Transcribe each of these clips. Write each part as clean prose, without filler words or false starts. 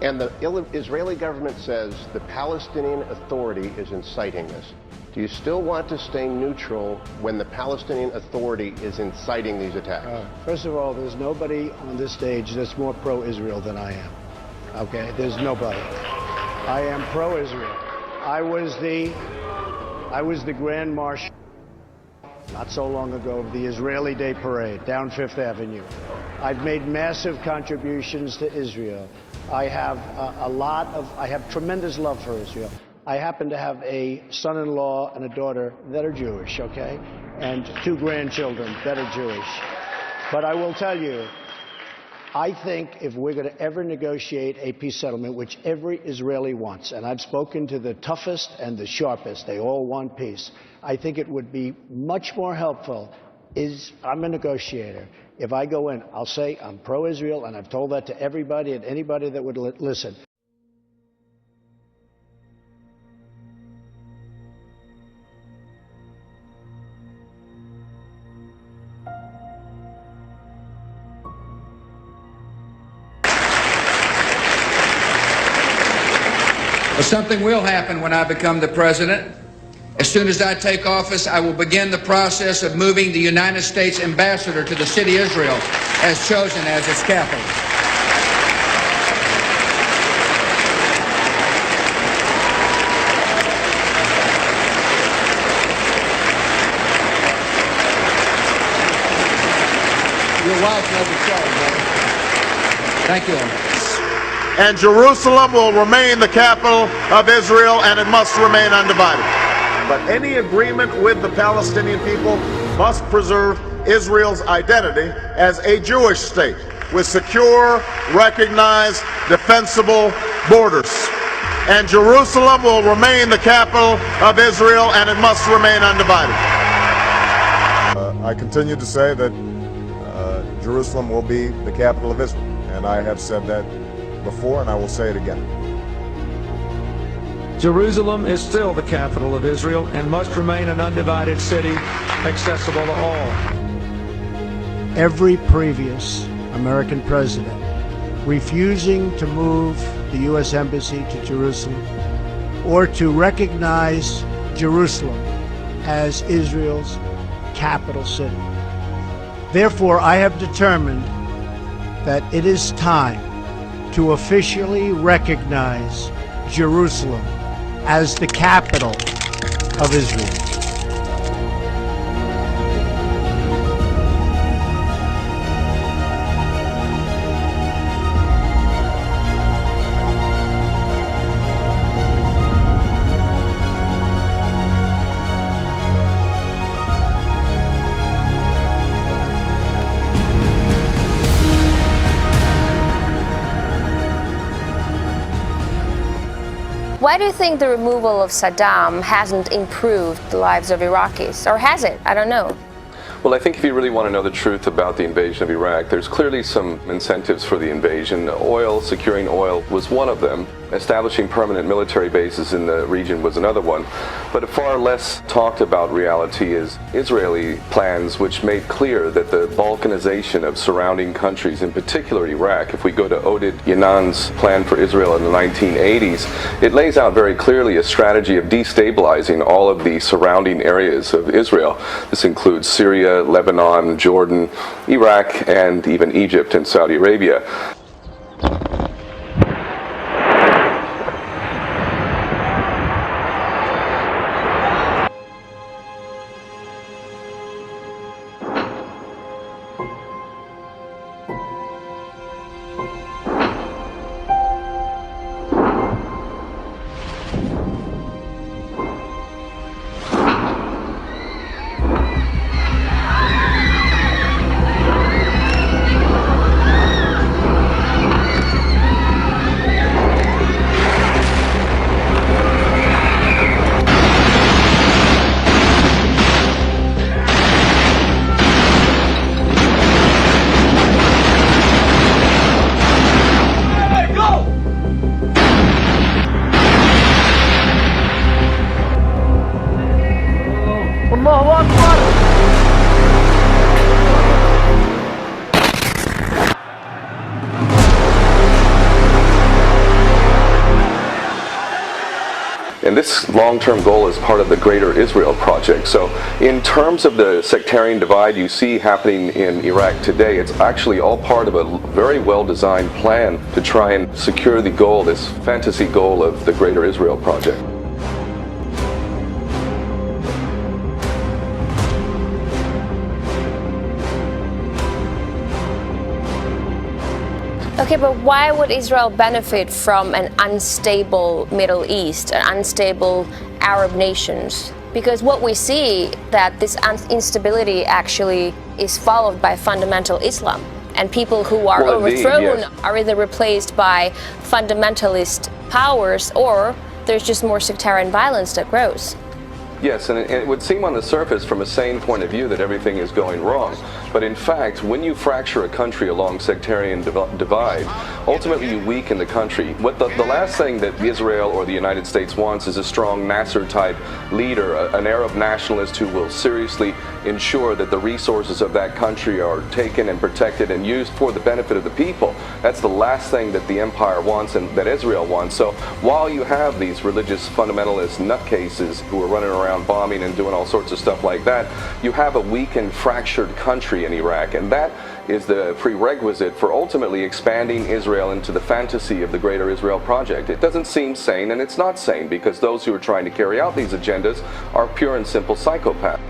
And the Israeli government says the Palestinian Authority is inciting this. Do you still want to stay neutral when the Palestinian Authority is inciting these attacks? First of all, there's nobody on this stage that's more pro-Israel than I am. Okay? There's nobody. I am pro-Israel. I was the Grand Marshal not so long ago of the Israeli Day Parade down Fifth Avenue. I've made massive contributions to Israel. I have I have tremendous love for Israel. I happen to have a son-in-law and a daughter that are Jewish, okay? And 2 grandchildren that are Jewish. But I will tell you, I think if we're going to ever negotiate a peace settlement, which every Israeli wants, and I've spoken to the toughest and the sharpest, they all want peace, I think it would be much more helpful. I'm a negotiator. If I go in, I'll say I'm pro-Israel, and I've told that to everybody and anybody that would listen. Well, something will happen when I become the president. As soon as I take office, I will begin the process of moving the United States ambassador to the city of Israel as chosen as its capital. You're welcome to the show, brother. Thank you. And Jerusalem will remain the capital of Israel, and it must remain undivided. But any agreement with the Palestinian people must preserve Israel's identity as a Jewish state with secure, recognized, defensible borders. And Jerusalem will remain the capital of Israel, and it must remain undivided. I continue to say that Jerusalem will be the capital of Israel, and I have said that before, and I will say it again. Jerusalem is still the capital of Israel and must remain an undivided city, accessible to all. Every previous American president refusing to move the U.S. Embassy to Jerusalem or to recognize Jerusalem as Israel's capital city. Therefore, I have determined that it is time to officially recognize Jerusalem as the capital of Israel. Why do you think the removal of Saddam hasn't improved the lives of Iraqis? Or has it? I don't know. Well, I think if you really want to know the truth about the invasion of Iraq, there's clearly some incentives for the invasion. Oil, securing oil was one of them. Establishing permanent military bases in the region was another one. But a far less talked about reality is Israeli plans, which made clear that the balkanization of surrounding countries, in particular Iraq, if we go to Oded Yanan's plan for Israel in the 1980s, it lays out very clearly a strategy of destabilizing all of the surrounding areas of Israel. This includes Syria, Lebanon, Jordan, Iraq, and even Egypt and Saudi Arabia. And this long-term goal is part of the Greater Israel Project. So in terms of the sectarian divide you see happening in Iraq today, it's actually all part of a very well-designed plan to try and secure the goal, this fantasy goal of the Greater Israel Project. Okay, but why would Israel benefit from an unstable Middle East, an unstable Arab nations? Because what we see that this instability actually is followed by fundamental Islam, and people who are overthrown are either replaced by fundamentalist powers, or there's just more sectarian violence that grows. Yes, and it would seem on the surface from a sane point of view that everything is going wrong. But in fact, when you fracture a country along sectarian divide, ultimately you weaken the country. What the last thing that Israel or the United States wants is a strong Nasser-type leader, an Arab nationalist who will seriously ensure that the resources of that country are taken and protected and used for the benefit of the people. That's the last thing that the empire wants and that Israel wants. So while you have these religious fundamentalist nutcases who are running around bombing and doing all sorts of stuff like that, you have a weakened, fractured country in Iraq, and that is the prerequisite for ultimately expanding Israel into the fantasy of the Greater Israel Project. It doesn't seem sane, and it's not sane, because those who are trying to carry out these agendas are pure and simple psychopaths.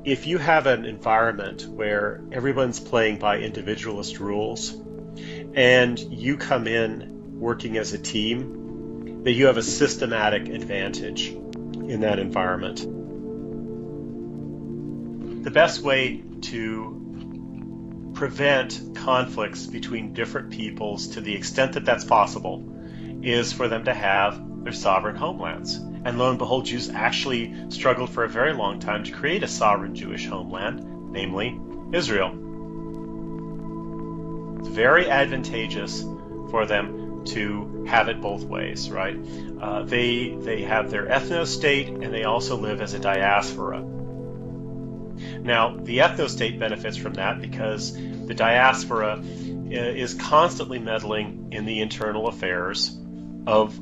If you have an environment where everyone's playing by individualist rules and you come in working as a team, then you have a systematic advantage in that environment. The best way to prevent conflicts between different peoples, to the extent that that's possible, is for them to have their sovereign homelands. And lo and behold, Jews actually struggled for a very long time to create a sovereign Jewish homeland, namely Israel. It's very advantageous for them to have it both ways, right? They have their ethno-state, and they also live as a diaspora. Now, the ethno-state benefits from that because the diaspora is constantly meddling in the internal affairs of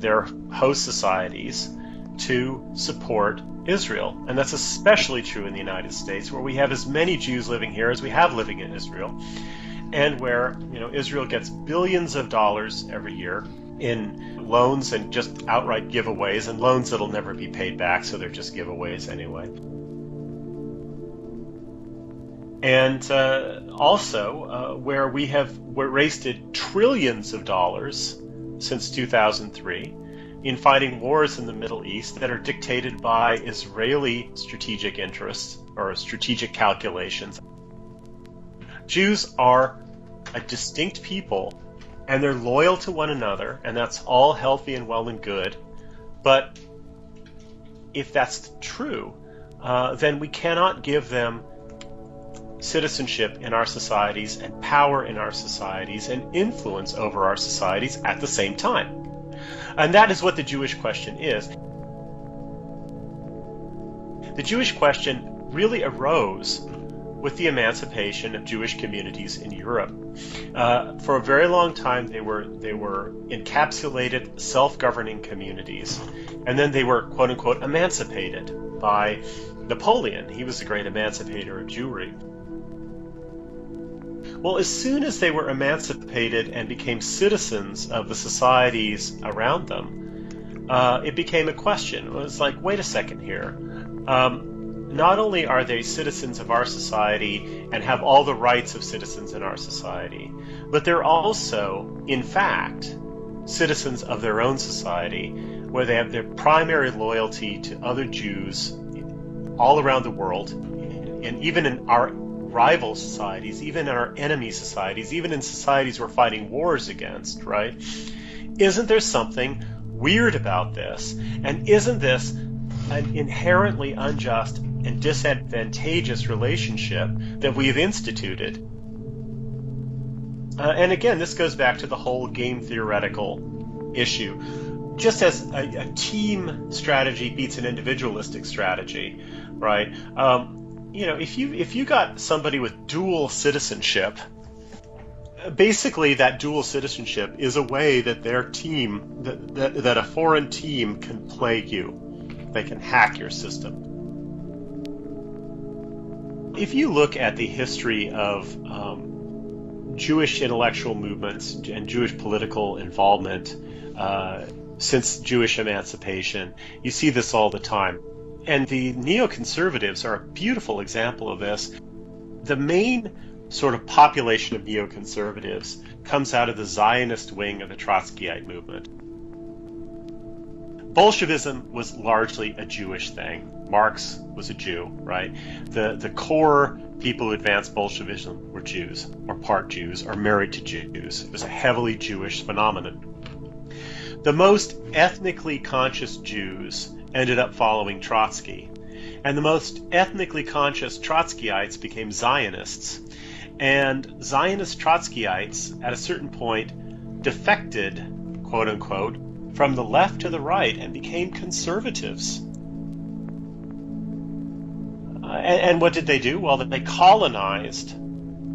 their host societies to support Israel. And that's especially true in the United States, where we have as many Jews living here as we have living in Israel, and where, you know, Israel gets billions of dollars every year in loans and just outright giveaways, and loans that'll never be paid back, so they're just giveaways anyway. And also where we're wasted trillions of dollars since 2003 in fighting wars in the Middle East that are dictated by Israeli strategic interests or strategic calculations. Jews are a distinct people, and they're loyal to one another, and that's all healthy and well and good. But if that's true, then we cannot give them citizenship in our societies and power in our societies and influence over our societies at the same time. And that is what the Jewish question is. The Jewish question really arose with the emancipation of Jewish communities in Europe. For a very long time, they were encapsulated, self-governing communities, and then they were quote unquote emancipated by Napoleon. He was the great emancipator of Jewry. Well, as soon as they were emancipated and became citizens of the societies around them, it became a question. It was like, wait a second here. Not only are they citizens of our society and have all the rights of citizens in our society, but they're also, in fact, citizens of their own society, where they have their primary loyalty to other Jews all around the world, and even in our rival societies, even in our enemy societies, even in societies we're fighting wars against, right? Isn't there something weird about this? And isn't this an inherently unjust and disadvantageous relationship that we've instituted And again, this goes back to the whole game theoretical issue. Just as a team strategy beats an individualistic strategy, right? If you got somebody with dual citizenship, basically that dual citizenship is a way that their team, that a foreign team can play you. They can hack your system. If you look at the history of Jewish intellectual movements and Jewish political involvement since Jewish emancipation, you see this all the time. And the neoconservatives are a beautiful example of this. The main sort of population of neoconservatives comes out of the Zionist wing of the Trotskyite movement. Bolshevism was largely a Jewish thing. Marx was a Jew, right? The core people who advanced Bolshevism were Jews, or part Jews, or married to Jews. It was a heavily Jewish phenomenon. The most ethnically conscious Jews ended up following Trotsky, and the most ethnically conscious Trotskyites became Zionists. And Zionist Trotskyites, at a certain point, defected, quote unquote, from the left to the right and became conservatives. And what did they do? Well, they colonized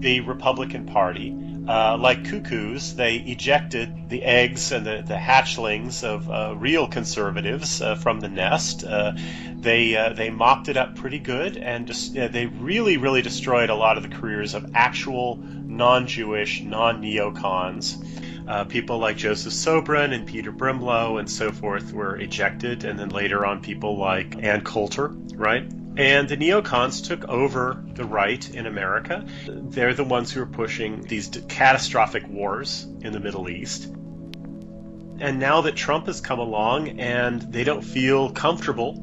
the Republican Party. Like cuckoos, they ejected the eggs and the hatchlings of real conservatives from the nest. They mopped it up pretty good, and they really destroyed a lot of the careers of actual non-Jewish, non-neocons. People like Joseph Sobran and Peter Brimlow and so forth were ejected, and then later on people like Ann Coulter, right? And the neocons took over the right in America. They're the ones who are pushing these catastrophic wars in the Middle East. And now that Trump has come along and they don't feel comfortable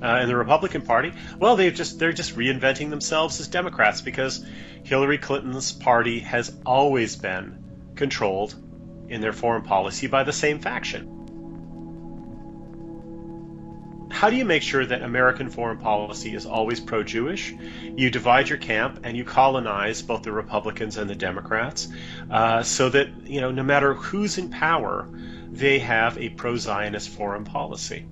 in the Republican Party, well, they're just reinventing themselves as Democrats, because Hillary Clinton's party has always been controlled in their foreign policy by the same faction. How do you make sure that American foreign policy is always pro-Jewish? You divide your camp and you colonize both the Republicans and the Democrats, so that no matter who's in power, they have a pro-Zionist foreign policy.